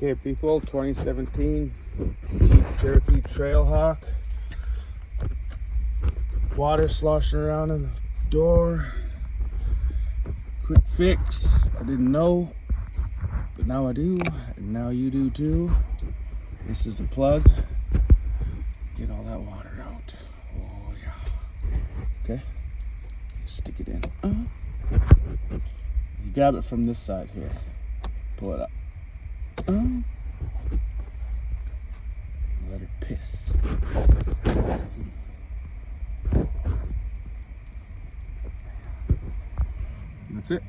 Okay, people, 2017 Jeep Cherokee Trailhawk. Water sloshing around in the door. Quick fix. I didn't know, but now I do, and now you do too. This is a plug. Get all that water out. Oh yeah. Okay. Stick it in. You grab it from this side here. Pull it up. Let her piss. That's it.